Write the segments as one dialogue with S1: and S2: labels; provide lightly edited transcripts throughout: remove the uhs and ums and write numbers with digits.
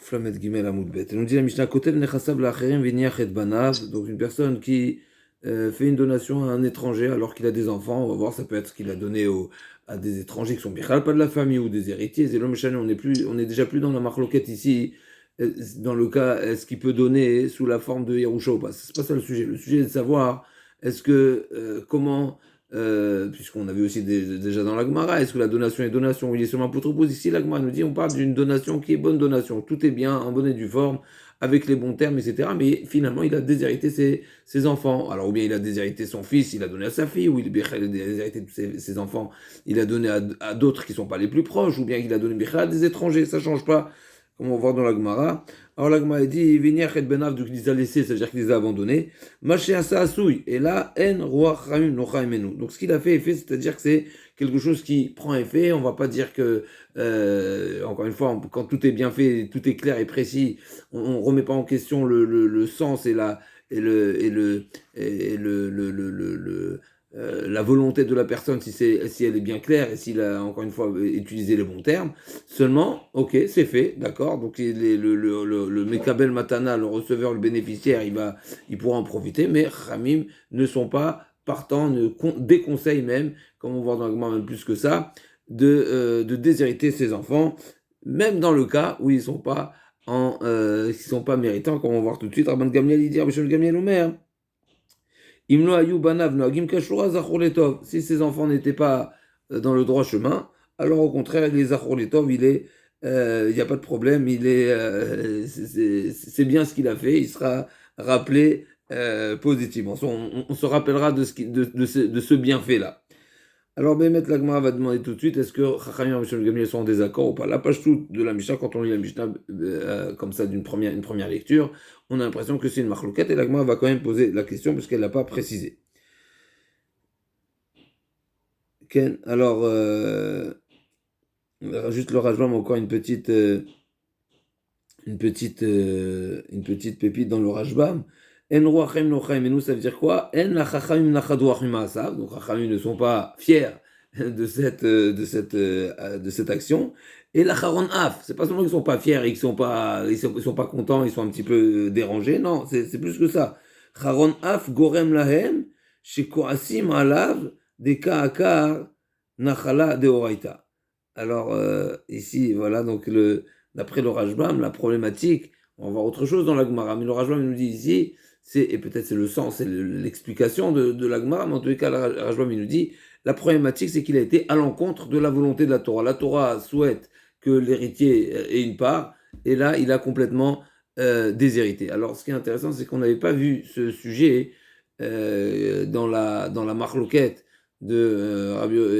S1: Flamet Gimel Amoudbet. Et nous dit la Mishnah Kotel Nechasav Lacherim Viniach et Banav. Donc une personne qui fait une donation à un étranger alors qu'il a des enfants. On va voir, ça peut être qu'il a donné à des étrangers qui sont bichal, pas de la famille ou des héritiers. Et l'homme on est déjà plus dans la marloquette ici. Dans le cas, est-ce qu'il peut donner sous la forme de Yerusha ou pas? C'est pas ça le sujet. Le sujet est de savoir est-ce que comment puisqu'on avait aussi déjà dans la Gemara, est-ce que la donation est donation ou il est seulement pour propos? Ici, la Gemara nous dit on parle d'une donation qui est bonne donation, tout est bien, en bonne et due forme, avec les bons termes, etc. Mais finalement, il a déshérité ses enfants. Alors, ou bien il a déshérité son fils, il a donné à sa fille, ou il a déshérité tous ses enfants, il a donné à d'autres qui ne sont pas les plus proches, ou bien il a donné à des étrangers, ça ne change pas, comme on va voir dans la Gemara. Alors la Gemara dit, Viniach et Benav, donc il les a laissés, c'est-à-dire qu'il les a abandonnés. Maché Asa Asouy, et là, En Roi Chaim Nocha Emenu. Donc ce qu'il a fait, c'est-à-dire que c'est quelque chose qui prend effet. On va pas dire que, encore une fois, quand tout est bien fait, tout est clair et précis, on remet pas en question le sens et la volonté de la personne si elle est bien claire et s'il a encore une fois utilisé les bons termes. Seulement, ok, c'est fait, d'accord. Donc le Mekabel Matana, le receveur, le bénéficiaire, il pourra en profiter, mais Ramim ne sont pas partants, déconseillent même, comme on voit dans le Gemara même plus que ça, de déshériter ses enfants, même dans le cas où ils sont pas sont pas méritants, comme on va voir tout de suite. Rabban Gamliel il dit, Rabbi Shimon Gamliel Omer, Imlo Ayou Banav Noagim Kashura Zachor Letov. Si ses enfants n'étaient pas dans le droit chemin, alors au contraire, les Zachor Letov, il n'y a pas de problème, c'est bien ce qu'il a fait, il sera rappelé positivement. On se rappellera de ce bienfait-là. Alors, Bémet Lagmara va demander tout de suite est-ce que Chachamim et Mishon Gamliel sont en désaccord ou pas? La page toute de la Mishnah, quand on lit la Mishnah comme ça une première lecture, on a l'impression que c'est une marloquette et Lagmara va quand même poser la question parce qu'elle ne l'a pas précisé. Ken, alors, juste le Rajbam, encore une petite pépite dans le Rajbam. En ruachem nochaim, et nous ça veut dire quoi? En la chachamim nachadu achim ma'asav. Donc chachamim ne sont pas fiers de cette action. Et la charon af, c'est pas seulement qu'ils sont pas fiers et qu'ils sont pas contents, ils sont un petit peu dérangés. Non, c'est plus que ça. Charon af gorem lahem shekoasim alav de ka'akar nachala de oraita. Alors ici, voilà donc d'après le Rajbam, la problématique, on va voir autre chose dans la Gemara, mais le Rajbam nous dit ici, et peut-être c'est le sens, c'est l'explication de la Gemara, mais en tous les cas, le Rajbam il nous dit, la problématique c'est qu'il a été à l'encontre de la volonté de la Torah. La Torah souhaite que l'héritier ait une part, et là il a complètement déshérité. Alors ce qui est intéressant, c'est qu'on n'avait pas vu ce sujet dans la marloquette de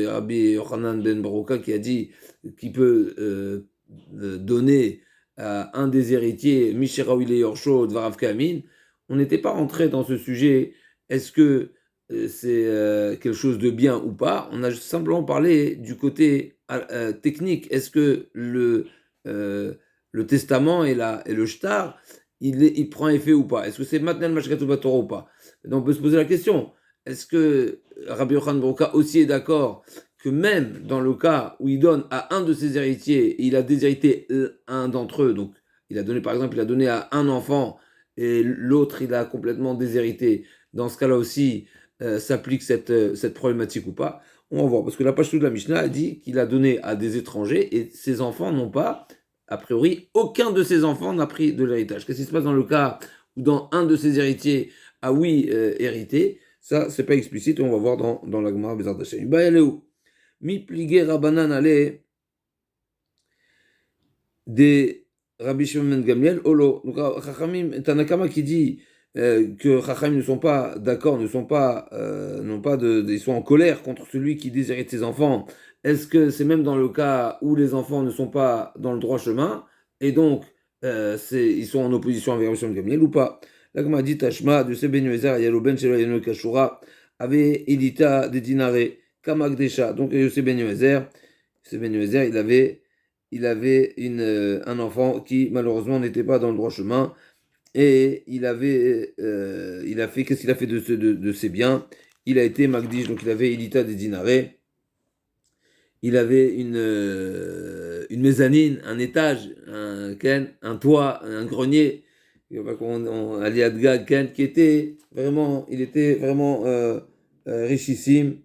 S1: Rabbi Yochanan ben Baruka qui a dit qu'il peut donné à un des héritiers, Mishiraoui Yorsho, Dvarav Kamin, on n'était pas rentré dans ce sujet, est-ce que c'est quelque chose de bien ou pas, on a simplement parlé du côté technique, est-ce que le testament et le shtar, il prend effet ou pas, est-ce que c'est maintenant le Mashkat Torah ou pas? Donc on peut se poser la question, est-ce que Rabbi Yochanan Baruka aussi est d'accord que même dans le cas où il donne à un de ses héritiers, et il a déshérité un d'entre eux, donc il a donné par exemple, il a donné à un enfant et l'autre il a complètement déshérité, dans ce cas-là aussi s'applique cette problématique ou pas, on va voir, parce que la page de la Mishnah a dit qu'il a donné à des étrangers et ses enfants n'ont pas, a priori, aucun de ses enfants n'a pris de l'héritage. Qu'est-ce qui se passe dans le cas où dans un de ses héritiers a oui hérité? Ça, c'est pas explicite, on va voir dans la Gemara Bezrat Hashem. Bah, elle est où? Mi pligé Rabbanan ale des Rabbi Shimon ben Gamliel olo. Donc Chachamim, Tanakama qui dit que Chachamim ne sont pas d'accord, ils sont en colère contre celui qui déshérite ses enfants. Est-ce que c'est même dans le cas où les enfants ne sont pas dans le droit chemin et donc ils sont en opposition avec Rabbi Shimon ben Gamliel ou pas? La Gemara dit Tashma de Seben Yoézer Yalo Shelo Yano Kashura avait Edita de Dinare Kamakdesha. Donc Yosef Ben Yoézer, il avait un enfant qui malheureusement n'était pas dans le droit chemin et qu'est-ce qu'il a fait de ses biens? Il a été Magdish, donc il avait Edita des dinarés il avait une mezzanine, un étage, un toit, un grenier, Aliad Gag, qui était vraiment, il était vraiment richissime.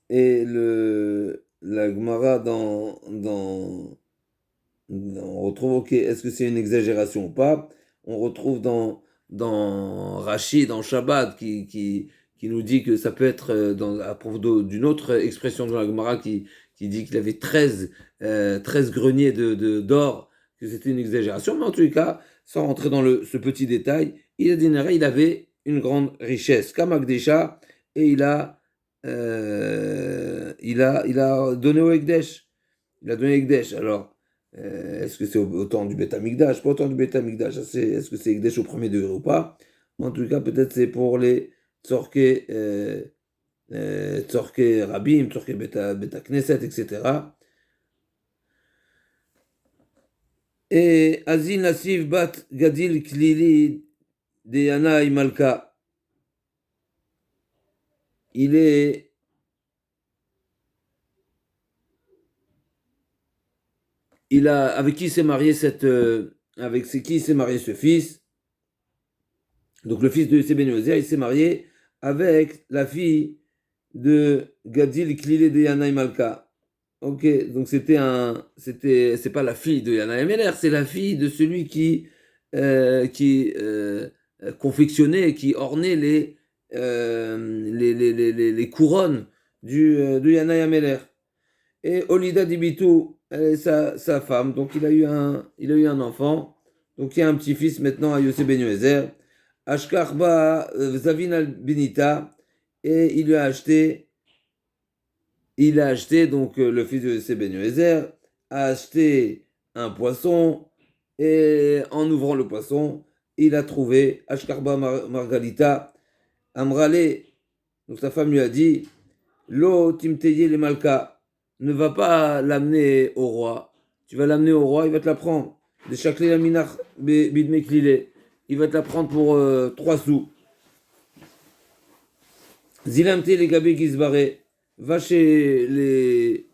S1: Et la Gemara on retrouve, ok, est-ce que c'est une exagération ou pas? On retrouve dans Rachid, dans Shabbat, qui nous dit que ça peut être à propos d'une autre expression de la Gemara qui dit qu'il avait 13 greniers d'or, que c'était une exagération. Mais en tous les cas, sans rentrer dans ce petit détail, il avait une grande richesse. Kamakdesha, et il a donné au Ekdesh. Il a donné au Ekdesh. Alors, est-ce que c'est au temps du Beth Amikdash? Pas au temps du Beth Amikdash. Est-ce que c'est Ekdesh au premier degré ou pas? En tout cas, peut-être c'est pour les Tzorke Rabim, Tzorke Beth Knesset, etc. Et Azin Nassif Bat Gadil Klili de Yana Imalka. Avec qui s'est marié qui s'est marié ce fils? Donc le fils de Yosef ben Yozer, il s'est marié avec la fille de Gadil Klile de Yanaï Malka. Ok, donc c'est pas la fille de Yanaï Meler, c'est la fille de celui qui confectionnait, qui ornait les couronnes de Yanaï Meler. Et Olida Dibitou, elle est sa femme, donc il a eu un enfant, donc il y a un petit-fils maintenant à Yosef ben Yozer. Ashkarba Zavin al-Benita, et il a acheté, donc le fils de Yosef ben Yozer a acheté un poisson, et en ouvrant le poisson, il a trouvé Ashkarba Margalita Amrale, donc sa femme lui a dit, Lo timteye le malka, ne va pas l'amener au roi, tu vas l'amener au roi, il va te la prendre, de chakle la minach bidme klile. Il va te la prendre pour 3 sous. Zilamte les gabé gizbaré. Va chez les.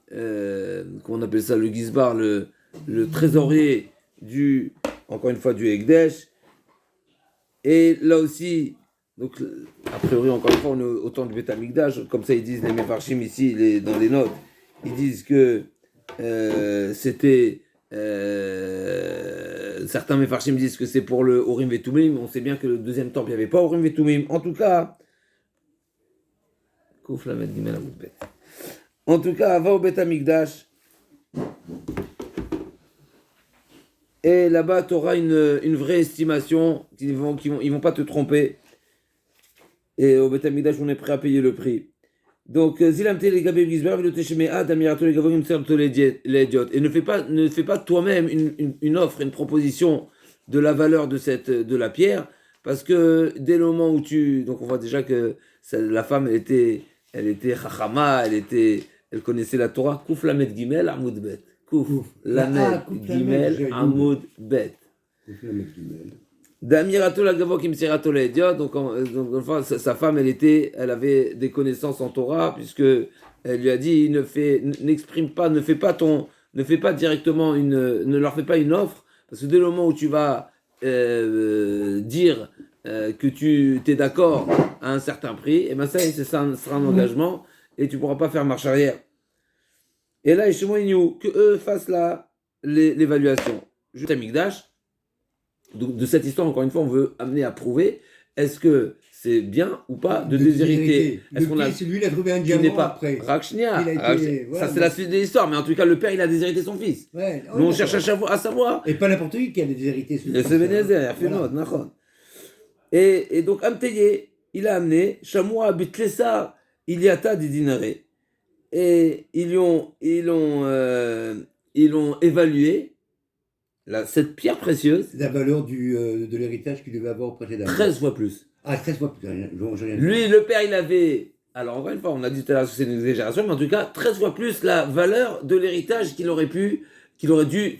S1: Comment on appelle ça? Le gizbar, le trésorier encore une fois, du Ekdesh. Et là aussi, donc, a priori, encore une fois, on est au temps du Beth Amikdash. Comme ça, ils disent les Mefarshim ici, dans les notes. Ils disent que c'était. Certains Mefarshim disent que c'est pour le Urim Vetumim. On sait bien que le deuxième temple, il n'y avait pas Urim Vetumim. En tout cas, va au Beth Amikdash. Et là-bas, tu auras une vraie estimation. Ils vont pas te tromper. Et au Beth Amikdash, on est prêt à payer le prix. Donc, Zilamte les Gabé Gizbar, le Teshemea, Damirato les Gavorim, Serto les idiotes. Et ne fais pas toi-même une offre, une proposition de la valeur de la pierre, parce que dès le moment où donc on voit déjà que la femme, elle était Chachama, elle connaissait la Torah. Kouf Lamed Gimel, Amoud Bet. Kouf Lamed Gimel, Amoud Bet. Kouf Lamed Gimel. Damirato la gavo kim serato la idiot. Donc enfin, sa femme, elle avait des connaissances en Torah, puisque elle lui a dit ne fais pas directement ne leur fais pas une offre, parce que dès le moment où tu vas dire que tu es d'accord à un certain prix, et ben ça sera un engagement et tu pourras pas faire marche arrière. Et là, que eux fassent l'évaluation. Juste à Migdash. Donc, de cette histoire, encore une fois, on veut amener à prouver est-ce que c'est bien ou pas de déshériter.
S2: C'est lui, il a trouvé un diamant après.
S1: Rakshnia. Ça, c'est la suite de l'histoire. Mais en tout cas, le père, il a déshérité son fils. Ouais, nous, on cherche à savoir.
S2: Et pas n'importe qui a déshérité son fils.
S1: C'est Benézer, et donc, Amteye, il a amené Chamoua Bitlessa, Iliata des dinarés. Et ils l'ont évalué. Cette pierre précieuse.
S2: La valeur de l'héritage qu'il devait avoir précédemment.
S1: 13 fois plus.
S2: Ah, 13 fois plus.
S1: Lui, le père, il avait. Alors, encore une fois, on a dit tout à l'heure que c'est une exagération, mais en tout cas, 13 fois plus la valeur de l'héritage qu'il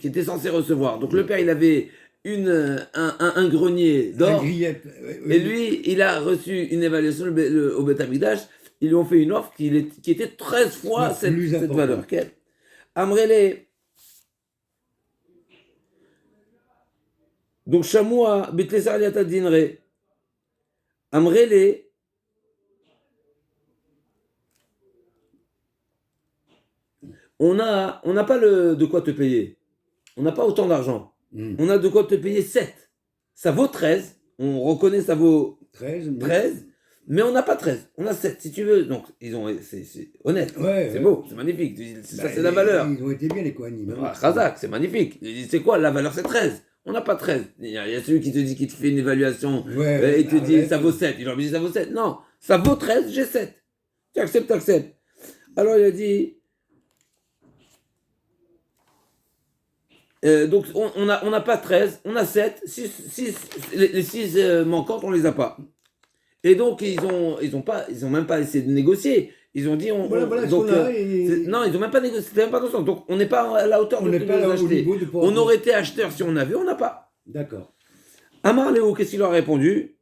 S1: était censé recevoir. Donc, le père, il avait un grenier d'or. Et lui, il a reçu une évaluation au Beth Amikdash. ils lui ont fait une offre qui était 13 fois cette valeur. Amrele. Donc, Shamoua, Betlesar Liata Dinre. Amrele. On n'a pas de quoi te payer. On n'a pas autant d'argent. On a de quoi te payer 7. Ça vaut 13. On reconnaît ça vaut 13. Mais on n'a pas 13. On a 7, si tu veux. Donc, c'est honnête. C'est beau, c'est magnifique. Ça, c'est la valeur.
S2: Ils ont été bien, les Kohanim.
S1: Razak, c'est magnifique. C'est quoi la valeur? C'est 13. On n'a pas 13. Il y a celui qui te dit qu'il te fait une évaluation. Il te dit ça vaut 7. Il leur dit ça vaut 7. Non, ça vaut 13, j'ai 7. Tu acceptes. Alors, il a dit. Donc, on n'a pas 13, on a 7. Les 6 manquantes, on les a pas. Et donc, ils ont même pas essayé de négocier. Ils ont dit, non, ils ont même pas négocié. C'était même pas dans ce sens. Donc, on n'est pas à la hauteur de ce qu'ils nous ont acheté. On aurait été acheteur si on avait, on n'a pas.
S2: D'accord.
S1: Amar Léo, qu'est-ce qu'il leur a répondu?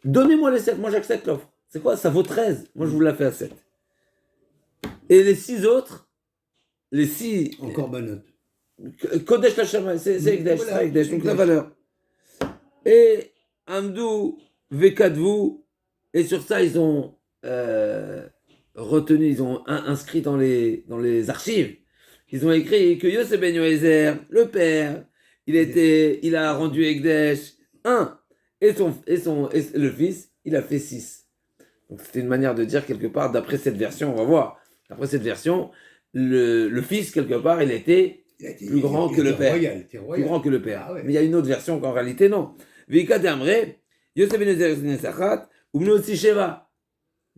S1: Donnez-moi les 7, moi j'accepte l'offre. C'est quoi? Ça vaut 13. Moi, je vous la fais à 7. Et les 6 autres,
S2: encore Banot.
S1: Kodesh la Shama, c'est Ekdesh, donc la valeur. Et Amdou, Vekadvou, et sur ça, ils ont retenu, ils ont inscrit dans les archives, ils ont écrit que Yosef ben Yoézer, le père, il a rendu Ekdesh 1, et le fils, il a fait 6. Donc c'était une manière de dire quelque part, d'après cette version, on va voir, d'après cette version, le fils, quelque part, il était plus grand que le père. Plus grand que le père. Ah ouais. Mais il y a une autre version qu'en réalité, non. Vika Damre, Yosef ben Yoézer Sachat, ou aussi Sheva.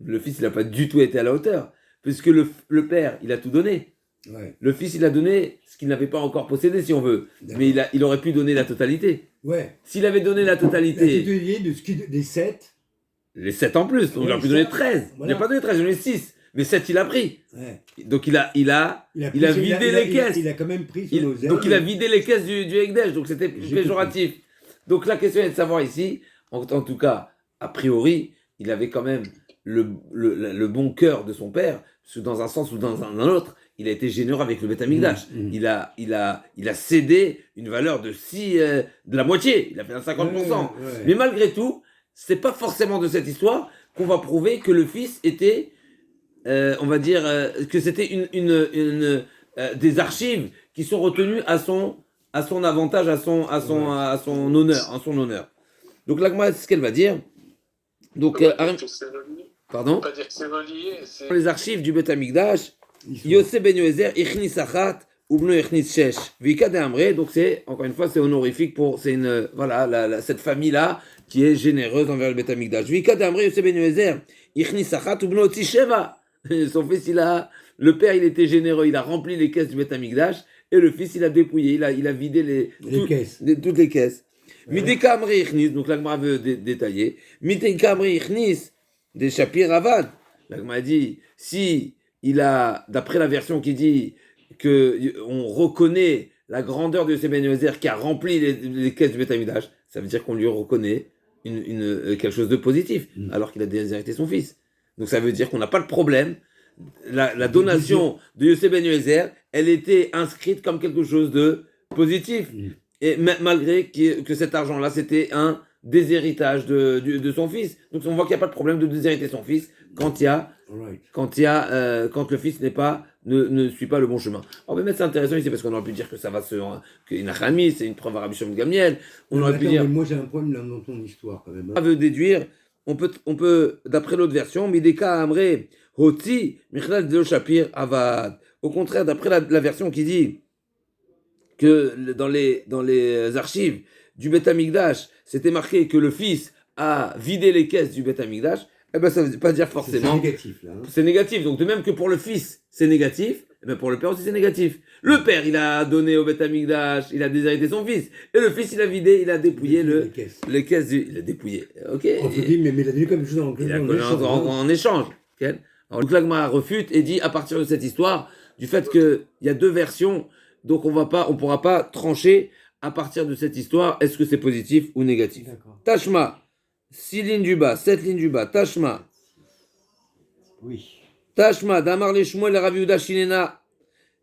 S1: Le fils, il n'a pas du tout été à la hauteur, puisque le père, il a tout donné. Ouais. Le fils, il a donné ce qu'il n'avait pas encore possédé, si on veut. D'accord. Mais il aurait pu donner la totalité. Ouais. S'il avait donné la totalité.
S2: Des 7.
S1: Les 7 en plus, donc il aurait pu donner 13. Voilà. Il n'a pas donné 13, il a donné 6. Mais 7, il a pris. Ouais. Donc il a vidé les caisses.
S2: Il a quand même pris sur nos ailes.
S1: Donc il a vidé les caisses du Ekdesh. Donc c'était péjoratif. Donc la question est de savoir ici, en tout cas, a priori, il avait quand même le bon cœur de son père, parce que dans un sens ou dans un autre, il a été généreux avec le Beth Amikdash. Il a cédé une valeur de la moitié. Il a fait un 50%. Mais malgré tout, c'est pas forcément de cette histoire qu'on va prouver que le fils était, on va dire, que c'était des archives qui sont retenues à son avantage, à son honneur. Donc là, c'est ce qu'elle va dire. Donc, pardon.
S3: On va dire que c'est relié.
S1: Dans les archives du Beth Amikdash, Yosef ben Yoézer, Ichnis Achat, Ubno Ichnis Shesh, Vika de Amre. Donc c'est, encore une fois, c'est honorifique cette famille-là qui est généreuse envers le Beth Amikdash. Vika de Amre, Yosef ben Yoézer, Ichnis Achat, Ubno Otzi Sheva. Son fils, le père, il était généreux, il a rempli les caisses du Beth Amikdash, et le fils, il a dépouillé, il a vidé toutes les caisses. Mideka Amre Ichnis, donc l'Agmara veut détailler. Mideka Amre Ichnis, des Shapir Avad. L'Agmara dit, si il a, d'après la version qui dit qu'on reconnaît la grandeur de Yosef ben Yoézer qui a rempli les caisses du Beth Amikdash, ça veut dire qu'on lui reconnaît quelque chose de positif, alors qu'il a déshérité son fils. Donc ça veut dire qu'on n'a pas le problème. La donation de Yosef ben Yoézer, elle était inscrite comme quelque chose de positif. Et malgré que cet argent-là, c'était un déshéritage de son fils. Donc on voit qu'il n'y a pas de problème de déshériter son fils quand le fils ne suit pas le bon chemin. Alors mais c'est intéressant ici parce qu'on aurait pu dire que ça va que Inachami, c'est une preuve à Rabbi Shimon Gamliel.
S2: Mais moi j'ai un problème dans ton histoire quand même.
S1: On veut déduire, on peut d'après l'autre version, Mideka Amre Hoti Michlal de Shapir Avad. Au contraire, d'après la version qui dit que dans les archives du Beth Amikdash, c'était marqué que le fils a vidé les caisses du Beth Amikdash, eh ben ça ne veut pas dire forcément.
S2: C'est négatif, là.
S1: C'est négatif. Donc de même que pour le fils, c'est négatif, eh ben pour le père aussi c'est négatif. Le père, il a donné au Beth Amikdash, il a déshérité son fils. Et le fils, il a vidé, il a dépouillé les caisses il a dépouillé. Ok.
S2: On se dit, mais il a donné comme chose
S1: en échange. Okay. Alors, le Klagma refute et dit, à partir de cette histoire, du fait qu'il y a deux versions, donc on pourra pas trancher à partir de cette histoire, est-ce que c'est positif ou négatif. D'accord. Tashma, 6 lignes du bas, 7 lignes du bas. Tashma.
S2: Oui.
S1: Tashma, Damar le Shmuel Rav Yehuda Shinena.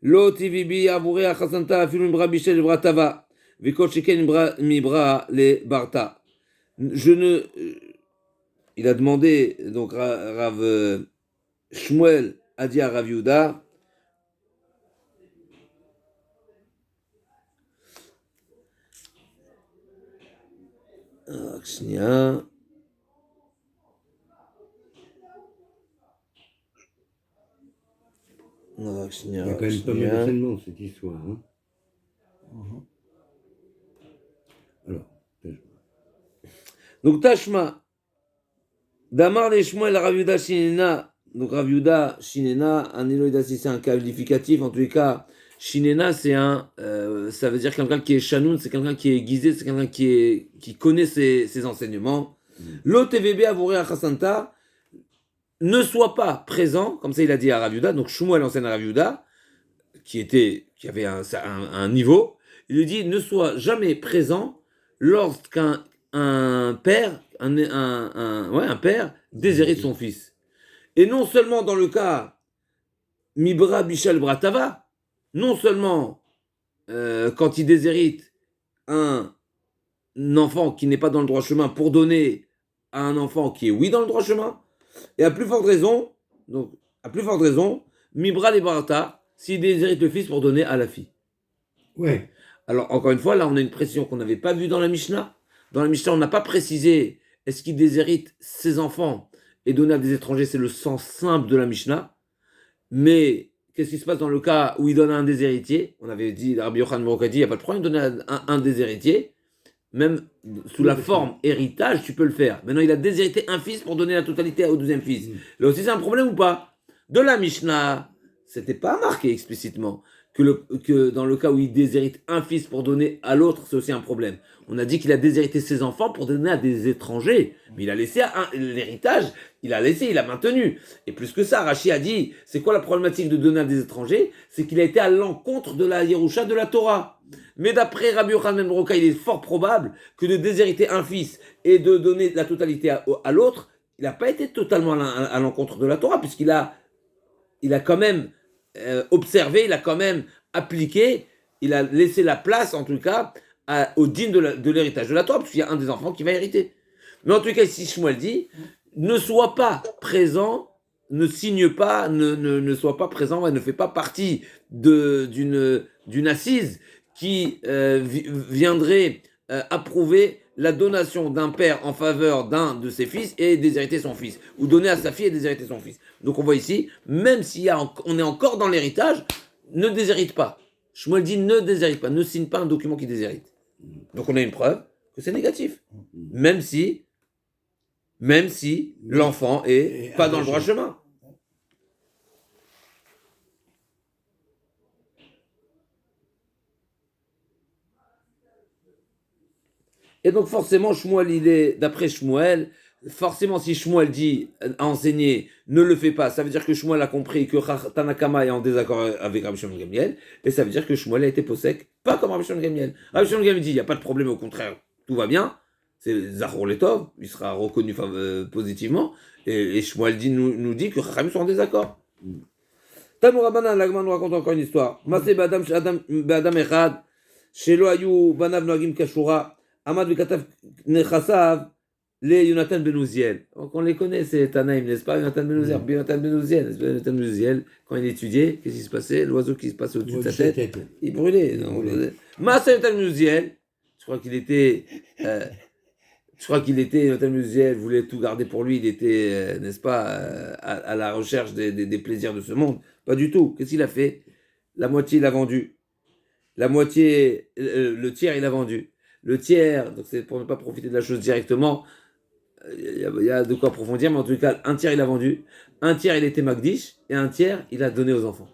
S1: Lo tivibi avure achasanta afilu mibra bishel bratava. Vikol sheken mibra le barta. Je ne. Il a demandé, donc Rav Shmuel a dit à Rav Yehuda. שנייה.
S2: Il y a quand même pas mal d'enseignements cette histoire. Hein. Alors,
S1: donc Tashma, Damar le Shmuel Rav Yehuda Shinena. Donc Rav Yehuda Shinena, un Eloïda, si c'est un qualificatif, en tous les cas, Shinena, c'est ça veut dire quelqu'un qui est Shanoun, c'est quelqu'un qui est aiguisé, c'est quelqu'un qui connaît ses enseignements. Lo TVB Avoué Achasanta, ne sois pas présent, comme ça il a dit à Rav Yehuda, donc Shmuel enseigne à Rav Yehuda, qui avait un niveau, il lui dit ne sois jamais présent lorsqu'un père, un père déshérite son fils. Et non seulement dans le cas Mibra Bishal Bratava, non seulement quand il déshérite un enfant qui n'est pas dans le droit chemin pour donner à un enfant qui est oui dans le droit chemin, et à plus forte raison, Mibra les Barata, s'il déshérite le fils pour donner à la fille.
S2: Ouais.
S1: Alors encore une fois, là on a une précision qu'on n'avait pas vue dans la Mishnah. Dans la Mishnah, on n'a pas précisé est-ce qu'il déshérite ses enfants et donner à des étrangers, c'est le sens simple de la Mishnah. Mais qu'est-ce qui se passe dans le cas où il donne à un des héritiers? On avait dit, Rabbi Yochanan Brokadi, il n'y a pas de problème de donner à un des héritiers. Même sous la forme héritage, tu peux le faire. Maintenant, il a déshérité un fils pour donner la totalité au deuxième fils. Là aussi, c'est un problème ou pas? De la Mishnah, c'était pas marqué explicitement que dans le cas où il déshérite un fils pour donner à l'autre, c'est aussi un problème. On a dit qu'il a déshérité ses enfants pour donner à des étrangers, mais il a laissé l'héritage, il a maintenu. Et plus que ça, Rashi a dit, c'est quoi la problématique de donner à des étrangers? C'est qu'il a été à l'encontre de la Yerusha de la Torah. Mais d'après Rabbi Yochanan ben Broka, il est fort probable que de déshériter un fils et de donner la totalité à l'autre, il n'a pas été totalement à l'encontre de la Torah, puisqu'il a quand même observé, il a quand même appliqué, il a laissé la place, en tout cas, au digne de l'héritage de la Torah, parce qu'il y a un des enfants qui va hériter. Mais en tout cas, ici, Shmuel dit, ne sois pas présent, ne signe pas, ne sois pas présent, et ne fais pas partie d'une assise qui viendrait approuver la donation d'un père en faveur d'un de ses fils et déshériter son fils, ou donner à sa fille et déshériter son fils. Donc on voit ici, même si on est encore dans l'héritage, ne déshérite pas. Shmuel dit ne déshérite pas, ne signe pas un document qui déshérite. Donc on a une preuve que c'est négatif, même si l'enfant est pas dans le droit chemin. Et donc forcément, Shmuel, d'après Shmuel, forcément si Shmuel dit à enseigner, ne le fais pas, ça veut dire que Shmuel a compris que Tanakama est en désaccord avec Rabbi Shimon Gamliel, et ça veut dire que Shmuel a été possèque, pas comme Rabbi Shimon Gamliel. Rabbi Shimon Gamliel dit, il n'y a pas de problème, au contraire, tout va bien, c'est Zachor Letov, il sera reconnu positivement, et Shmuel nous dit que Chachamim sont en désaccord. Tanou Rabbanan, l'Agman nous raconte encore une histoire. Masé Badam Echad, Shelo Ayu Banav Noagim Kashura, Amad Vekatav Nechasav, les Yonatan Ben Uziel. Donc on les connaît, c'est Tanaïm, n'est-ce pas? Yonatan Ben Uziel, Yonatan Ben Uziel, n'est-ce pas? Yonatan Ben Uziel, quand il étudiait, qu'est-ce qui se passait? L'oiseau qui se passait au-dessus de sa tête, il brûlait. Massa Yonatan Ben Uziel, je crois qu'il était, Yonatan Ben Uziel voulait tout garder pour lui, il était, n'est-ce pas, à la recherche des plaisirs de ce monde. Pas du tout. Qu'est-ce qu'il a fait? La moitié, il a vendu. La moitié, le tiers, il a vendu. Le tiers, donc c'est pour ne pas profiter de la chose directement, il y a de quoi approfondir, mais en tout cas, un tiers il a vendu, un tiers il était Magdish, et un tiers il a donné aux enfants.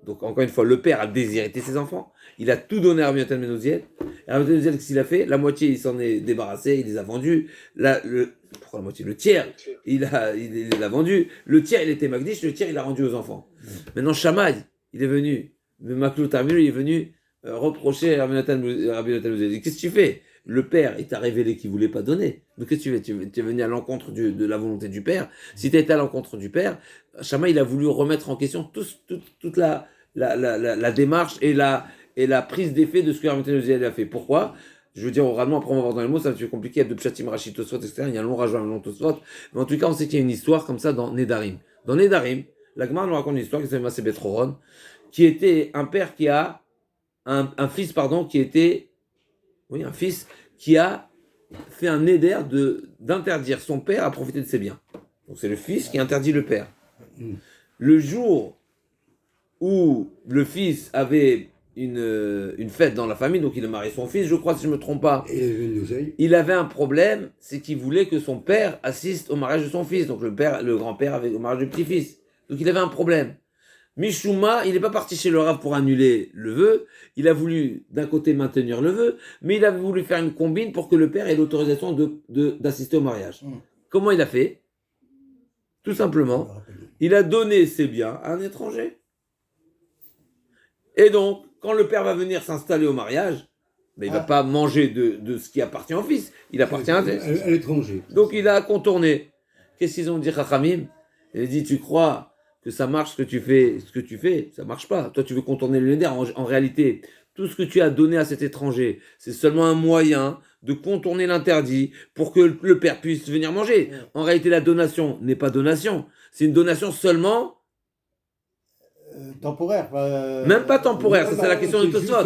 S1: Donc encore une fois, le père a déshérité ses enfants, il a tout donné à Rabbi Yochanan ben Uziel. Et Rabbi Yochanan ben Uziel, qu'est-ce qu'il a fait? La moitié il s'en est débarrassé, il les a vendus. Pourquoi la moitié? Le tiers il les a vendus, le tiers il était Magdish, le tiers il a rendu aux enfants. Maintenant Shammai, il est venu, le Maklou Tarmilu, il est venu reprocher à Rabbi Yochanan ben Uziel. Qu'est-ce que tu fais? le père, il t'a révélé qu'il ne voulait pas donner. Donc qu'est-ce que tu fais? Tu es venu à l'encontre de la volonté du père. Si tu été à l'encontre du père, Shammai, il a voulu remettre en question toute la démarche et la prise d'effet de ce que Rabbeinu Uziel a fait. Pourquoi? Je veux dire oralement, après on va voir dans les mots, ça va être compliqué, il y a deux pshatim, Rachid, Tosfot, etc. Il y a un long rajoutement, un long Tosfot. Mais en tout cas, on sait qu'il y a une histoire comme ça dans Nedarim. Dans Nedarim, la Gemara nous raconte une histoire qui s'appelle Massé Betroron, qui était un père qui a un fils, qui était, un fils qui a fait un neder d'interdire son père à profiter de ses biens. Donc c'est le fils qui interdit le père. Le jour où le fils avait une fête dans la famille, donc il a marié son fils, je crois, si je ne me trompe pas. Il avait un problème, c'est qu'il voulait que son père assiste au mariage de son fils. Donc le grand-père avait au mariage du petit-fils. Donc il avait un problème. Mishuma, il n'est pas parti chez le Rav pour annuler le vœu. Il a voulu d'un côté maintenir le vœu, mais il a voulu faire une combine pour que le père ait l'autorisation d'assister au mariage. Comment il a fait? Tout simplement, il a donné ses biens à un étranger. Et donc, quand le père va venir s'installer au mariage, il ne va pas manger de ce qui appartient au fils. Il appartient à
S2: l'étranger.
S1: Donc il a contourné. Qu'est-ce qu'ils ont dit, Chachamim? Il a dit, tu crois que ça marche ce que tu fais, ça marche pas. Toi, tu veux contourner le neder. En réalité, tout ce que tu as donné à cet étranger, c'est seulement un moyen de contourner l'interdit pour que le père puisse venir manger. En réalité, la donation n'est pas donation. C'est une donation seulement
S3: temporaire.
S1: Même pas temporaire, c'est la question de Tosfot.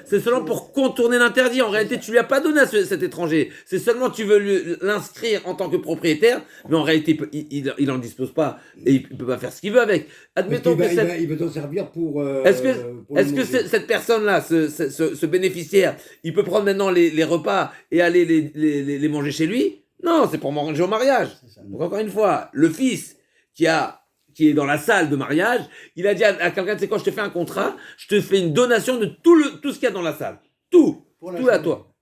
S1: C'est seulement pour contourner l'interdit. En réalité, tu lui as pas donné à cet étranger. C'est seulement tu veux l'inscrire en tant que propriétaire, mais en réalité, il en dispose pas et il peut pas faire ce qu'il veut avec. Admettons que
S2: il veut t'en servir pour.
S1: Est-ce que cette personne-là, ce bénéficiaire, il peut prendre maintenant les repas et aller les manger chez lui? Non, c'est pour manger au mariage. Donc encore une fois, le fils qui est dans la salle de mariage, il a dit à quelqu'un, tu sais quoi, je te fais un contrat, je te fais une donation de tout ce qu'il y a dans la salle. Tout à toi.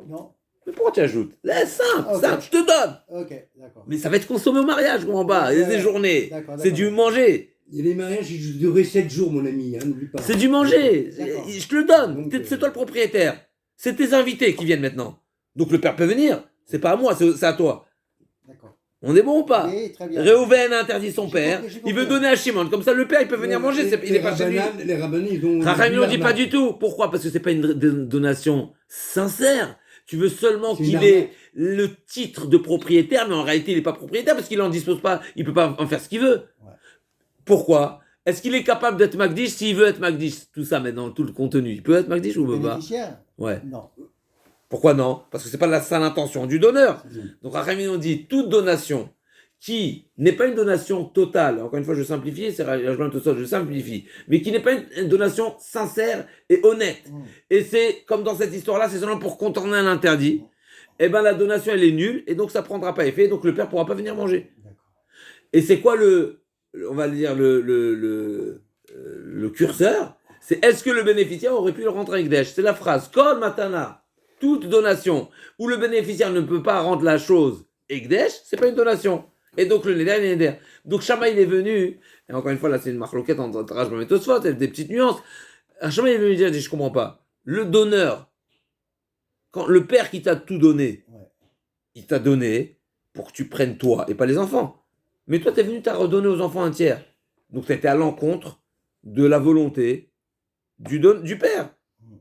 S3: Non.
S1: Mais pourquoi tu ajoutes? Simple, je te donne.
S3: Ok, d'accord.
S1: Mais ça va être consommé au mariage, en bas. Il y a des journées. C'est du manger.
S2: Et les mariages, ils durent 7 jours, mon ami, n'oublie pas.
S1: C'est du manger. Je te le donne. C'est toi le propriétaire. C'est tes invités qui viennent maintenant. Donc le père peut venir. C'est pas à moi, c'est à toi.
S3: D'accord.
S1: On est bon ou pas?
S3: Oui, très bien.
S1: Réhouven a interdit son père. Il veut donner à Shimon. Comme ça, le père, il peut venir manger. Il n'est pas chez lui.
S2: Les rabbins, ils ont.
S1: Chachamim ne dit pas du tout. Pourquoi? Parce que c'est pas une donation sincère. Tu veux seulement qu'il ait le titre de propriétaire, mais en réalité, il n'est pas propriétaire parce qu'il n'en dispose pas. Il ne peut pas en faire ce qu'il veut. Ouais. Pourquoi? Est-ce qu'il est capable d'être Magdish s'il veut être Magdish? Tout ça maintenant, tout le contenu. Il peut être Magdish ou pas?
S3: Bénéficiaire?
S1: Ouais.
S3: Non.
S1: Pourquoi non? Parce que c'est pas la seule intention du donneur. Donc Chachamim nous dit toute donation qui n'est pas une donation totale, encore une fois je simplifie, je simplifie, mais qui n'est pas une donation sincère et honnête. Et c'est comme dans cette histoire-là, c'est seulement pour contourner un interdit. Et ben la donation elle est nulle et donc ça prendra pas effet, donc le père pourra pas venir manger. Et c'est quoi on va dire le curseur? C'est est-ce que le bénéficiaire aurait pu le rentrer avec Ekdesh? C'est la phrase Kol Matana. Toute donation où le bénéficiaire ne peut pas rendre la chose Ekdesh, c'est pas une donation. Et donc le Neder, il est Neder. Donc Shammai il est venu, et encore une fois là c'est une marloquette entre Rashbam et Tosfot, il y a des petites nuances. Shammai il est venu dire, je comprends pas. Le donneur, quand le père qui t'a tout donné, il t'a donné pour que tu prennes toi et pas les enfants. Mais toi t'es venu t'as redonné aux enfants un tiers. Donc tu étais à l'encontre de la volonté du père.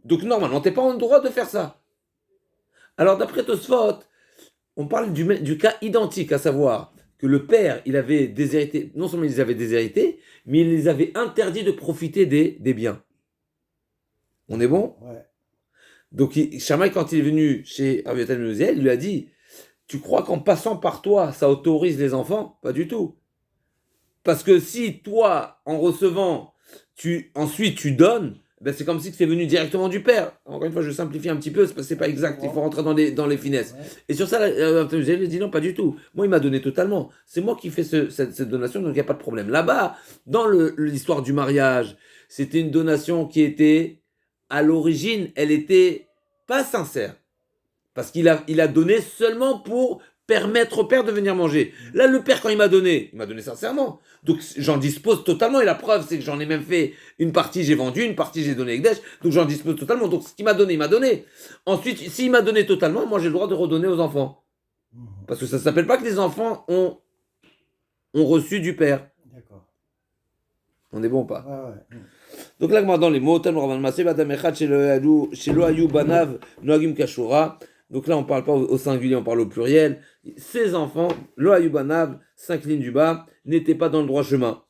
S1: Donc normalement t'es pas en droit de faire ça. Alors d'après Tosfot, on parle du cas identique, à savoir que le père, il avait déshérité, non seulement il les avait déshérités, mais il les avait interdits de profiter des biens. On est bon?
S3: Ouais.
S1: Donc Shammai, quand il est venu chez Rabbi Yochanan ben Uziel, il lui a dit, tu crois qu'en passant par toi, ça autorise les enfants? Pas du tout. Parce que si toi, en recevant, ensuite tu donnes, ben c'est comme si c'est venu directement du père. Encore une fois, je simplifie un petit peu, c'est pas exact, il faut rentrer dans les finesses. Ouais. Et sur ça, il a dit non, pas du tout. Moi, il m'a donné totalement. C'est moi qui fais cette donation, donc il n'y a pas de problème. Là-bas, dans l'histoire du mariage, c'était une donation qui était, à l'origine, elle était pas sincère. Parce qu'il a donné seulement pour permettre au père de venir manger. Là, le père, quand il m'a donné sincèrement. Donc, j'en dispose totalement. Et la preuve, c'est que j'en ai même fait une partie, j'ai vendu, une partie, j'ai donné Ekdesh. Donc, j'en dispose totalement. Donc, ce qu'il m'a donné, il m'a donné. Ensuite, s'il m'a donné totalement, moi, j'ai le droit de redonner aux enfants. Parce que ça ne s'appelle pas que les enfants ont reçu du père.
S3: D'accord.
S1: On est bon ou pas?
S3: Ouais, ouais.
S1: Donc là, dans les mots, banav kashura. Donc là, on ne parle pas au singulier, on parle au pluriel. Ces enfants, lo ayu banav, 5 lignes du bas, n'étaient pas dans le droit chemin.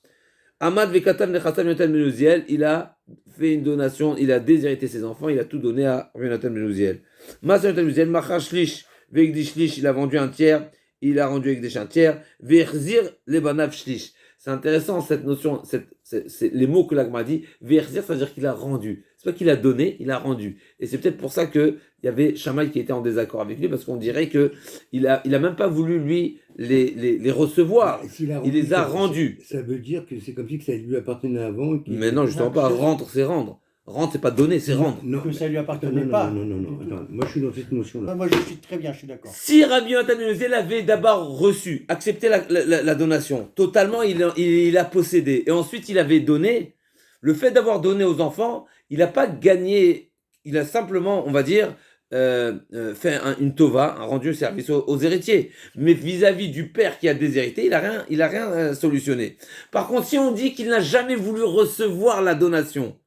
S1: Amad vekatan nechatam yotan menouziel, il a fait une donation, il a déshérité ses enfants, il a tout donné à Yotan menouziel. Masa yotan menouziel, machar shlish, vekdi shlish, il a vendu un tiers, il a rendu avec des un tiers, verzir les banav shlish. C'est intéressant cette notion, c'est les mots que l'Agma dit. Verzir, ça veut dire qu'il a rendu. C'est pas qu'il a donné, il a rendu. Et c'est peut-être pour ça qu'il y avait Shammai qui était en désaccord avec lui, parce qu'on dirait qu'il a même pas voulu, lui, les recevoir. Il les a rendus.
S2: Ça veut dire que c'est comme si que ça lui appartenait avant.
S1: Mais non, justement pas. Rendre, c'est rendre. Rendre, c'est pas donner, c'est rendre.
S3: Non, que ça lui appartenait pas.
S2: Non. Attends, moi, je suis dans cette notion-là.
S3: Moi, je suis très bien, je suis d'accord.
S1: Si Rabbi Yonatan ben Uziel avait d'abord reçu, accepté la donation, totalement, il a possédé, et ensuite il avait donné, le fait d'avoir donné aux enfants, il n'a pas gagné, il a simplement, on va dire, fait une tova, un rendu service aux héritiers. Mais vis-à-vis du père qui a déshérité, il a rien solutionné. Par contre, si on dit qu'il n'a jamais voulu recevoir la donation,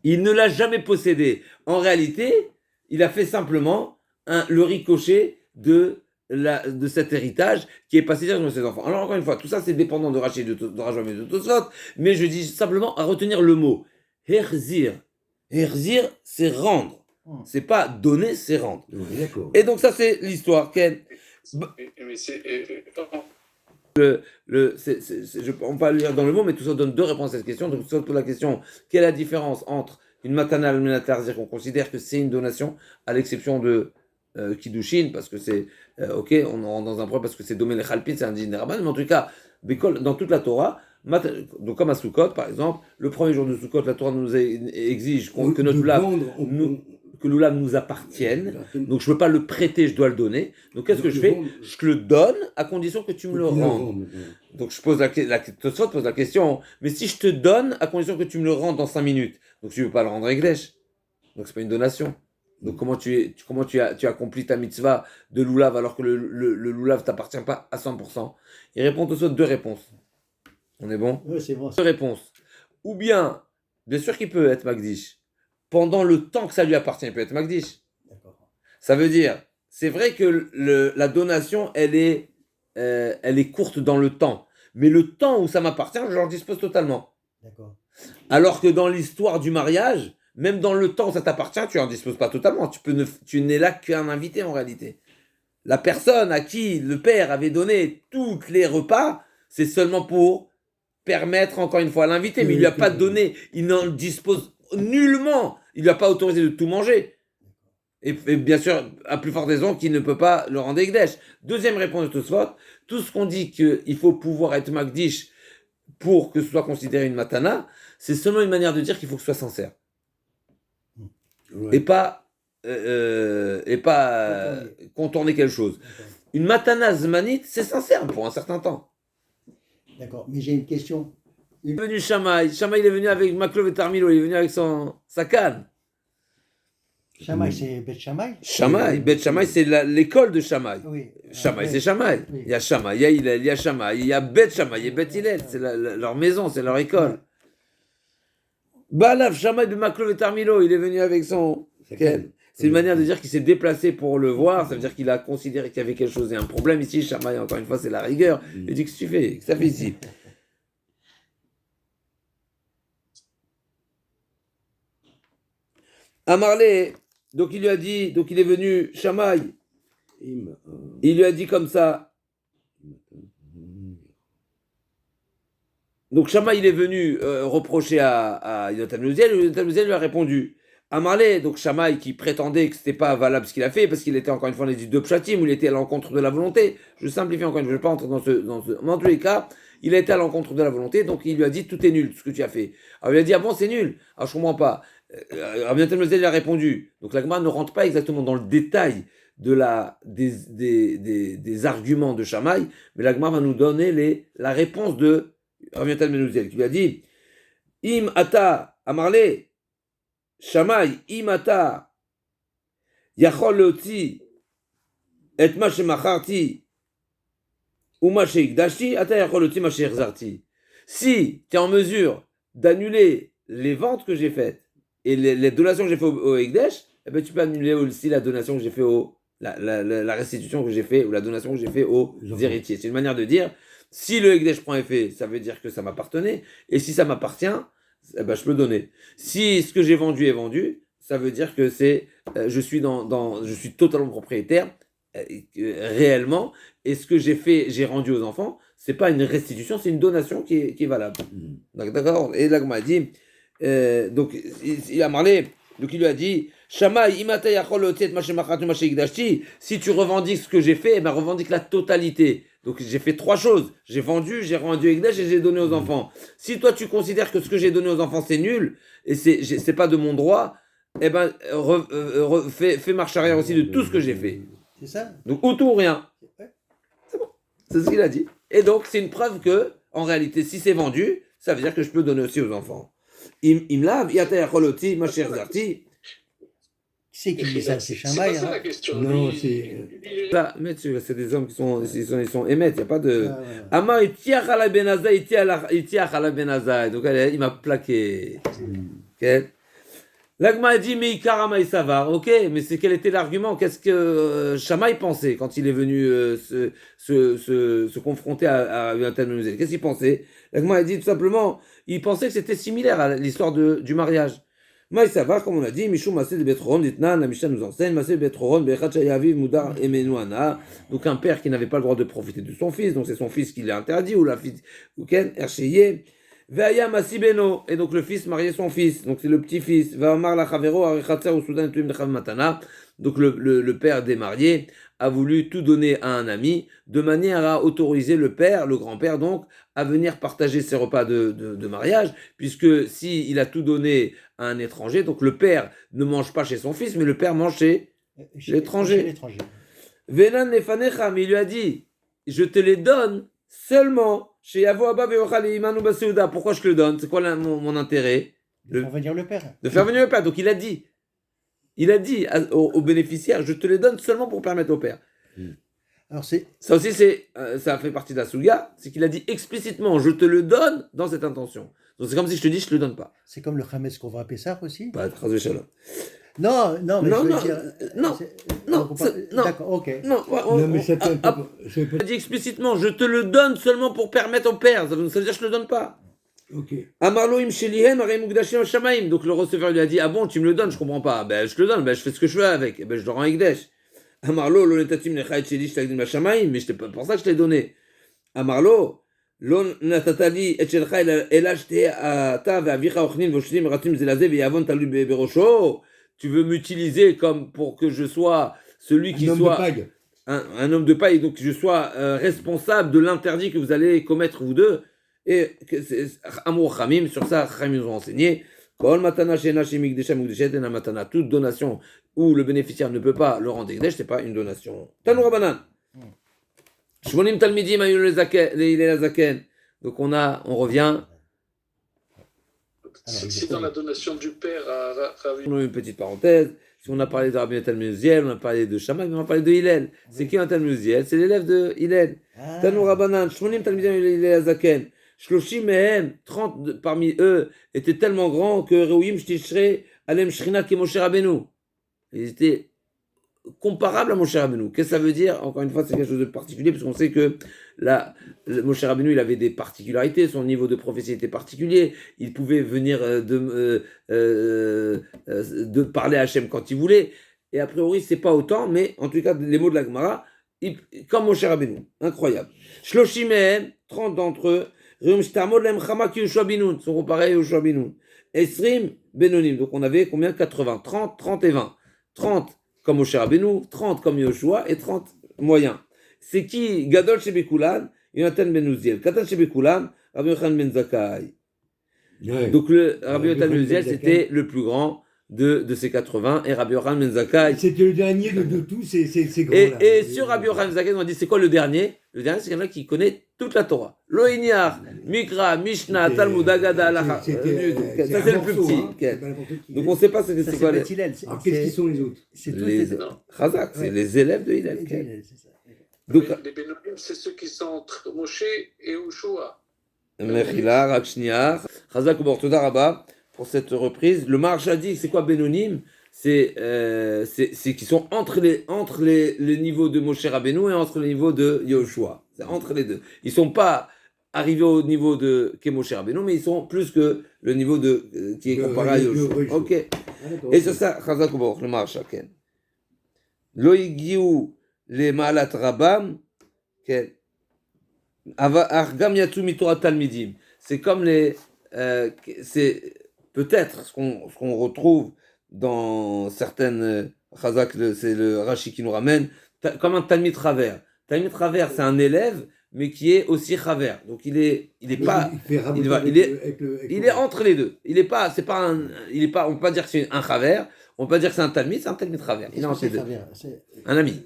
S1: il ne l'a jamais possédé. En réalité, il a fait simplement le ricochet de cet héritage qui est passé sur ses enfants. Alors encore une fois, tout ça c'est dépendant de Rachid, de Rajam et de Tosfot, mais je dis simplement à retenir le mot Herzir. Herzir, c'est rendre. C'est pas donner, c'est rendre.
S2: Oui, d'accord.
S1: Et donc ça c'est l'histoire. Ken. On peut lire dans le mot, mais tout ça donne deux réponses à cette question. Donc, ça pose la question, quelle est la différence entre une matana et une c'est-à-dire qu'on considère que c'est une donation, à l'exception de Kiddushin, parce que c'est, ok, on rentre dans un problème, parce que c'est Domé le Chalpit, c'est un digne Rabban, mais en tout cas, dans toute la Torah, donc comme à Sukkot, par exemple, le premier jour de Sukkot, la Torah nous exige que notre que l'oulav nous appartienne, donc je ne peux pas le prêter, je dois le donner. Donc qu'est-ce que je fais? Je te le donne à condition que tu me le rendes. Donc je pose Tosfot pose la question, mais si je te donne à condition que tu me le rendes dans 5 minutes, donc tu ne veux pas le rendre Egdesh, donc c'est pas une donation. Donc comment tu accomplis ta mitzvah de l'oulav alors que le l'oulav t'appartient pas à 100%? Il répond Tosfot deux réponses. On est bon?
S3: Oui, c'est bon.
S1: Deux réponses. Ou bien sûr qu'il peut être Magdish. Pendant le temps que ça lui appartient, il peut être Magdish.
S3: D'accord.
S1: Ça veut dire, c'est vrai que la donation, elle est courte dans le temps. Mais le temps où ça m'appartient, je l'en dispose totalement.
S3: D'accord.
S1: Alors que dans l'histoire du mariage, même dans le temps où ça t'appartient, tu n'en disposes pas totalement. Tu n'es là qu'un invité en réalité. La personne à qui le père avait donné tous les repas, c'est seulement pour permettre encore une fois à l'invité. Mais il ne lui a pas donné, il n'en dispose nullement. Il ne lui a pas autorisé de tout manger. Et bien sûr, à plus forte raison, qu'il ne peut pas le rendre Ekdesh. Deuxième réponse de Tosfot, tout ce qu'on dit qu'il faut pouvoir être Magdish pour que ce soit considéré une matana, c'est seulement une manière de dire qu'il faut que ce soit sincère. Ouais. Et pas contourner quelque chose.
S3: D'accord.
S1: Une matana zmanite, c'est sincère pour un certain temps.
S3: D'accord, mais j'ai une question.
S1: Il est venu Shammai, il est venu avec Maklov et Tarmilo, il est venu avec sa canne.
S3: Shammai, c'est Bet Shammai.
S1: Shammai, Bet Shammai, c'est l'école de Shammai.
S3: Oui.
S1: Shammai, c'est Shammai. Oui. Il y a Shammai, il y a Hillel, il y a Shammai, il y a Bet Shammai, il y a Bet Hillel, c'est leur maison, c'est leur école. Balav Shammai de Maklov et Tarmilo, il est venu avec son canne. C'est une manière de dire qu'il s'est déplacé pour le voir, ça veut dire qu'il a considéré qu'il y avait quelque chose et un problème ici. Shammai, encore une fois, c'est la rigueur. Il dit, qu'est-ce que tu fais? Qu'est-ce que ça fait ici? Amarlé, donc il lui a dit, donc il est venu Shammai, il lui a dit comme ça. Donc Shammai il est venu reprocher à Yonatan ben Uziel, et Yonatan ben Uziel lui a répondu. Amarlé, donc Shammai qui prétendait que c'était pas valable ce qu'il a fait, parce qu'il était encore une fois les deux pshatim, où il était à l'encontre de la volonté. Je simplifie encore une fois, je ne vais pas entrer dans ce. Mais en tous les cas, il a été à l'encontre de la volonté, donc il lui a dit tout est nul, ce que tu as fait. Alors il a dit ah bon c'est nul, alors je comprends pas. Yonatan ben Uziel lui a répondu. Donc la Gemara ne rentre pas exactement dans le détail des arguments de Shammai, mais la Gemara va nous donner la réponse de Rabbi Yonatan ben Uziel, qui lui a dit Im ata amarle Shammai, im ata yachol leotzi et ma shemacharti ou ma sheikdashti, ata yachol leotzi ma sheachzarti. Si tu es en mesure d'annuler les ventes que j'ai faites et les donations que j'ai fait au Ekdesh, eh ben, tu peux annuler aussi la donation que j'ai fait la restitution que j'ai fait ou la donation que j'ai fait aux héritiers. C'est une manière de dire, si le Ekdesh prend effet, ça veut dire que ça m'appartenait, et si ça m'appartient, eh ben, je peux donner. Si ce que j'ai vendu est vendu, ça veut dire que je suis je suis totalement propriétaire, réellement, et ce que j'ai rendu aux enfants, c'est pas une restitution, c'est une donation qui est valable. D'accord. Et là, on m'a dit, donc il a parlé, donc il lui a dit, Shammai, imata yachol otiet ma shemacharti ma sheikdashti. Si tu revendiques ce que j'ai fait, eh ben revendique la totalité. Donc j'ai fait 3 choses. J'ai vendu, j'ai rendu Ekdesh et j'ai donné aux enfants. Si toi tu considères que ce que j'ai donné aux enfants c'est nul et c'est pas de mon droit, eh ben fais marche arrière aussi de tout ce que j'ai fait.
S3: C'est ça.
S1: Donc ou tout ou rien. C'est bon. C'est ce qu'il a dit. Et donc c'est une preuve que en réalité si c'est vendu, ça veut dire que je peux donner aussi aux enfants. Imlav yata yachol oti ma sheachzarti.
S3: Qui c'est qui dit ça? C'est Shammai.
S4: C'est pas ça la question.
S2: Non,
S1: Mais c'est des hommes qui sont émettes, il n'y a pas de. Amar itiach ala benazai, itiach ala benazai. Donc il m'a plaqué. Okay. L'agma a dit, mais Ikarama il savar, ok, mais quel était l'argument? Qu'est-ce que Shammai pensait quand il est venu se confronter à un tel musée? Qu'est-ce qu'il pensait? L'agma a dit tout simplement, il pensait que c'était similaire à l'histoire du mariage. Mais savoir, comme on a dit, Mishum Masé de Betroron, Ditnan, la Mishnah nous enseigne, Masé de Betroron, Bechat Shayaviv, Moudar, Emenuana. Donc un père qui n'avait pas le droit de profiter de son fils, donc c'est son fils qui l'a interdit, ou la fille, ou Ken, Ercheye. Veaya Masibeno, et donc le fils mariait son fils, donc c'est le petit-fils. Vaamar la Chavero, Arichatser, ou Soudan, Tuim de Matana. Donc le père des mariés a voulu tout donner à un ami, de manière à autoriser le père, le grand-père donc, à venir partager ses repas de mariage, puisque si il a tout donné à un étranger, donc le père ne mange pas chez son fils, mais le père mange chez l'étranger. Venan nefanecha, mais il lui a dit, je te les donne seulement chez Yavo Abba Veochal Imanu Baseuda. Pourquoi je te le donne? C'est quoi mon intérêt?
S3: De faire venir le père.
S1: De faire venir le père. Donc il a dit aux bénéficiaires, je te les donne seulement pour permettre au père.
S3: Alors
S1: ça aussi, ça fait partie de la Souga, c'est qu'il a dit explicitement, je te le donne dans cette intention. Donc c'est comme si je te dis, je te le donne pas.
S3: C'est comme le Khames qu'on va à Pessah aussi.
S1: Pas de Chazé Shalom.
S3: Non, mais
S1: Non,
S3: je veux
S1: non,
S3: dire.
S1: non.
S3: D'accord, ok.
S1: Non,
S2: mais
S1: il a dit explicitement, je te le donne seulement pour permettre au père. Ça veut dire que je te le donne pas.
S2: Ok.
S1: Amarloim shelihem arei mukdashim shamaim. Donc le receveur lui a dit, ah bon, tu me le donnes, je comprends pas. Ben je te le donne, ben je fais ce que je veux avec. Ben je le rends Ekdesh. Amarlo lo netatim nechait sheli shtagdim shamaim, mais c'est pas pour ça que je t'ai donné. Amarlo lo natatali et shelcha ela shte ata ve'avicha ochnin voshlim ratim zelaze ve'yavon talu berosho. Tu veux m'utiliser comme pour que je sois celui qui soit un homme de paille, donc que je sois responsable de l'interdit que vous allez commettre vous deux. Et Amour Khamim, sur ça, Khamim nous ont enseigné. Toute donation où le bénéficiaire ne peut pas le rendre Ekdesh, c'est pas une donation. Tanoura Banan. Shmonim Talmidim Ayun Zaken. Donc on revient.
S4: C'est dans la donation du père à Ravi.
S1: On a une petite parenthèse. Si on a parlé de Rabbi Natan ben Uziel, on a parlé de Shammai, mais on a parlé de Hillel. C'est qui Natan ben Uziel? C'est l'élève de Hillel. Tanoura Banan. Shmonim Talmidim Ayun Zaken. Shloshim mehem, 30 parmi eux étaient tellement grands que Reuim Shtishre Alem Shrina qui Moshe Rabbeinu. Ils étaient comparables à Moshe Rabbeinu. Qu'est-ce que ça veut dire? Encore une fois, c'est quelque chose de particulier, parce qu'on sait que Moshe Rabbeinu, il avait des particularités, son niveau de prophétie était particulier, il pouvait venir de parler à Hachem quand il voulait, et a priori, c'est pas autant, mais en tout cas, les mots de la Gemara, comme Moshe Rabbeinu, incroyable. Shloshim mehem, 30 d'entre eux, sont comparés à Yoshua Binoun. Esrim Benonim. Donc on avait combien? 80. 30 et 20. 30 comme Moshe Rabbeinu, 30 comme Yoshua et 30 moyens. C'est qui? Gadol Shebekulan, Yonatan Ben Uziel. Katan Shebekulan, Rabbi Yochanan Ben Zakkai. Donc Rabbi Yochanan Ben Uziel, c'était le plus grand de ces 80, et Rabbi Yochanan ben Zakkai.
S2: C'était le dernier de tous ces grands-là.
S1: Et sur Rabbi Yochanan ben Zakkai, on a dit c'est quoi le dernier? Le dernier, c'est quelqu'un qui connaît toute la Torah. Loïniar, Mikra, Mishnah, Talmud, Agada, Halacha. Ça, c'est le plus petit. Donc, on ne sait pas c'est quoi les.
S2: Alors, qu'est-ce qui sont les autres?
S1: Les Chazak, c'est les élèves de Hillel. Donc,
S4: les Bénonim, c'est ceux qui sont entre Moshe et Ushua.
S1: Mechila, Rakshniar, Chazak ou Bortoda Rabba, pour cette reprise. Le Maharsha dit c'est quoi Bénonim? C'est qu'ils sont entre les niveaux de Moshe Rabbeinu et entre les niveaux de Yoshua. C'est entre les deux. Ils ne sont pas arrivés au niveau de Moshe Rabbeinu, mais ils sont plus que le niveau qui est comparé à Yoshua. Ok. Et c'est ça, Chazak ou Bortoda, le Maharsha, Ken. Lo Igiu le Maalat Rabam, Ken. Argam Yatsu Mitora Talmidim. C'est comme c'est peut-être ce qu'on retrouve dans certaines Chazak, c'est le Rashi qui nous ramène, comme un Talmid Chaver. Talmid Chaver, c'est un élève, mais qui est aussi Chaver. Donc il est entre les deux. Il est pas, on peut pas dire que c'est un Chaver, on peut pas dire que c'est un Talmid Chaver. Il est entre les deux. Un ami.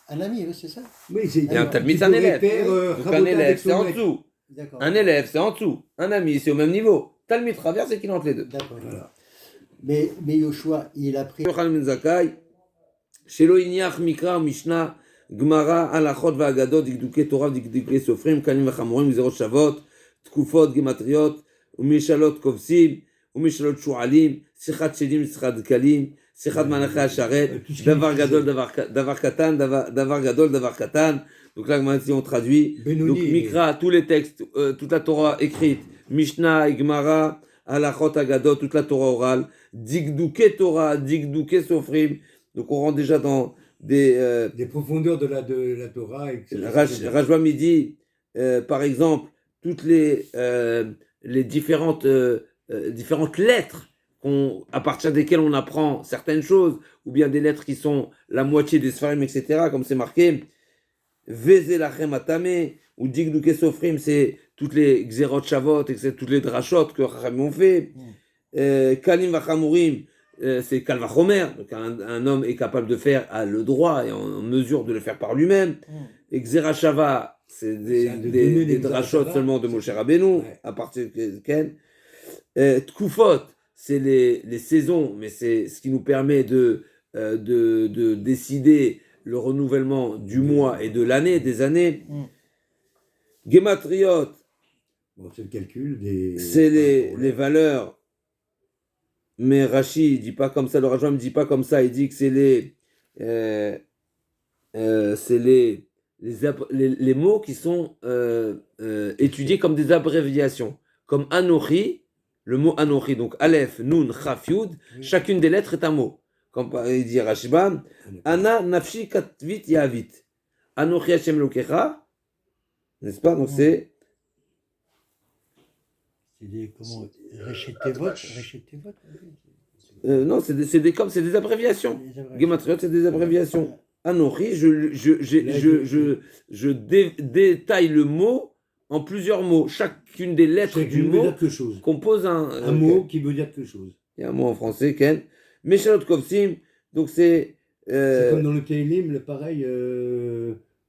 S3: Un ami, oui, c'est ça.
S2: Oui,
S1: et un Talmid, c'est un élève. Donc un élève, c'est en dessous.
S3: D'accord.
S1: Un élève, c'est en dessous. Un ami, c'est au même niveau. Talmid Chaver, c'est qu'il est entre les deux.
S3: D'accord. Voilà. Mais Yoshua, il a pris.
S1: Yochanan ben Zakkai, Shelo Iniach Mikra Mishnah Gemara Halachot VaAgadot Dikduke Torah Dikduke Sofrim Kalim VaChamorim Gzerot Shavot Tkufot Gematriot Umishalot Kovsim Umishalot Shualim Sichat Shedim Sichat Kalim Sichat Malachei Hasharet Davar Gadol Davar Katan Davar Gadol Davar Katan. Donc là, si on traduit, donc Mikra, tous les textes, toute la Torah écrite, Mishnah, Gemara, Halachot, Agadot, toute la Torah orale, Dikduke Torah, Dikduke Sofrim. Donc on rentre déjà dans des
S2: profondeurs de la Torah.
S1: Rajva Midi, par exemple, toutes les différentes lettres à partir desquelles on apprend certaines choses, ou bien des lettres qui sont la moitié des Sfarim, etc., comme c'est marqué. Veze lachem atame, ou Dikduke Sofrim, c'est toutes les Gzerot Shavot, etc., toutes les drachot que Chachamim ont fait. Kalim vachamurim, c'est Kal vachomer, donc un homme est capable de faire, a le droit et en mesure de le faire par lui-même. Et Gzera Shava, c'est des drachot seulement de Moshe Rabbeinu, à partir de Ken. Tkufot, c'est les saisons, mais c'est ce qui nous permet de décider le renouvellement du mois et de l'année, des années. Gematriot,
S2: c'est le calcul des.
S1: C'est les valeurs. Mais Rashi, il dit pas comme ça, le Rajam ne dit pas comme ça, il dit que c'est les mots qui sont étudiés comme des abréviations. Comme Anochi, le mot Anochi, donc Aleph, Nun, Chaf, Yud, chacune des lettres est un mot. Comme il dit Rashba, Ana nafshi katvit yavit. Anochi Hashem Lokecha, n'est-ce pas? Donc c'est.
S3: Comment Réchetevot.
S1: Non, c'est des abréviations. Gematriot, c'est des abréviations. Anochi, je détaille le mot en plusieurs mots. Chacune des lettres du mot compose un
S2: mot qui veut dire quelque chose.
S1: Il y a un mot en français, Ken. Meshalot Kovsim, donc c'est.
S2: C'est comme dans le Tehillim, le pareil,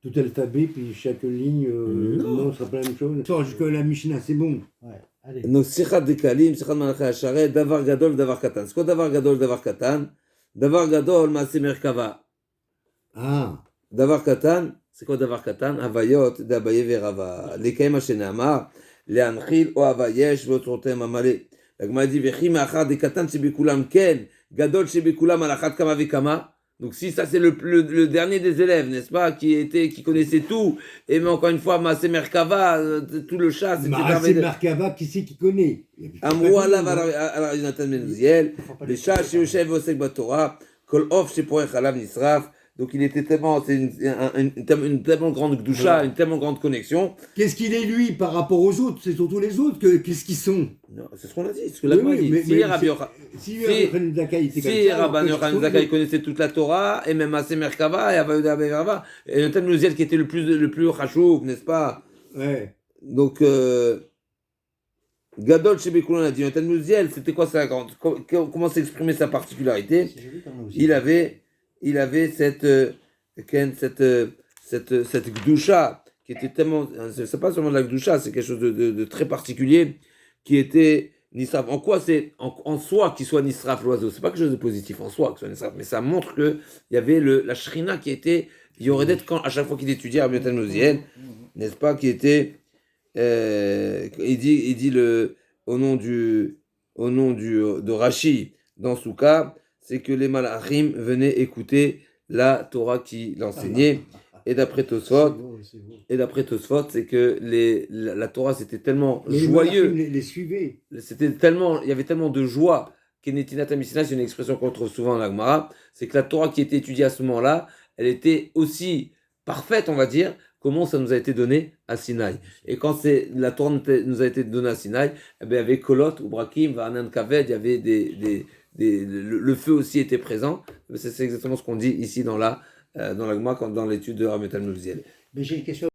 S2: tout alphabet, puis chaque ligne, non, ce sera pas la même chose. Sors jusqu'à la Mishnah, c'est bon.
S3: Ouais, allez.
S1: Donc, Sichat de Kalim, Sichat Malachei Hasharet, Davar Gadol, Davar Katan. C'est quoi Davar Gadol, Davar Katan? Davar Gadol, Maaseh Merkava.
S2: Ah.
S1: Davar Katan, c'est quoi Davar Katan? Havayot, d'Abaye Verava. Lekaim Hashenamar, Leanchil, O Havayesh, Votrotem Amale. La Gemara dit, Vechim Achar de Katan, Shebekulam Ken, Gadol Shebekulam Alachat Kama Vekama. Donc si ça c'est le dernier des élèves, n'est-ce pas, qui connaissait tout, et mais encore une fois, Maaseh Merkava, tout le chat, c'était
S2: Maaseh Merkava, qui c'est qui connaît?
S1: Amrou alav ala Yonatan ben Uziel, le chat chez Yoshev Osek Batora, Kol Of chez Porech alav Nisraf. Donc il était tellement, c'est une tellement grande gdoucha, une tellement grande connexion.
S2: Qu'est-ce qu'il est lui par rapport aux autres? C'est surtout les autres qu'est-ce qu'ils sont?
S1: Non, c'est ce qu'on a dit, ce que l'Agma dit. Si Rabban Yochanan Zakkai connaissait toute la Torah, et même Maaseh Merkava, et Avayuda Beverava, et Yonatan ben Uziel qui était le plus chashuv, n'est-ce pas?
S2: Ouais.
S1: Donc Gadol Shebekulan a dit, un Talmud Uziel, c'était quoi ça? Comment s'exprimer sa particularité?
S3: C'est joli comme aussi.
S1: Il avait cette gdusha qui était tellement, c'est pas seulement de la gdusha, c'est quelque chose de très particulier qui était nisraf. En quoi c'est en soi qu'il soit nisraf l'oiseau? C'est pas quelque chose de positif en soi qu'il soit nisraf, mais ça montre que il y avait la shrina qui était, il y aurait d'être quand à chaque fois qu'il étudiait Rabbi Yochanan ben Uziel, n'est-ce pas, qui était il dit au nom de Rashi dans Souka, c'est que les malachim venaient écouter la Torah qu'il enseignait. Et d'après Tosfot, c'est que la Torah c'était tellement joyeux,
S2: les suivaient.
S1: il y avait tellement de joie. Kenetinat Misina, c'est une expression qu'on retrouve souvent dans la Gemara, c'est que la Torah qui était étudiée à ce moment-là, elle était aussi parfaite, on va dire, comment ça nous a été donné à Sinaï. Et quand la Torah nous a été donnée à Sinaï, eh bien, il y avait Kolot, Ubrakim, Va'anan Kaved, il y avait le feu aussi était présent. C'est exactement ce qu'on dit ici dans la Gemara, dans l'étude de Rabbi Yochanan ben Uziel.
S3: Mais j'ai une question.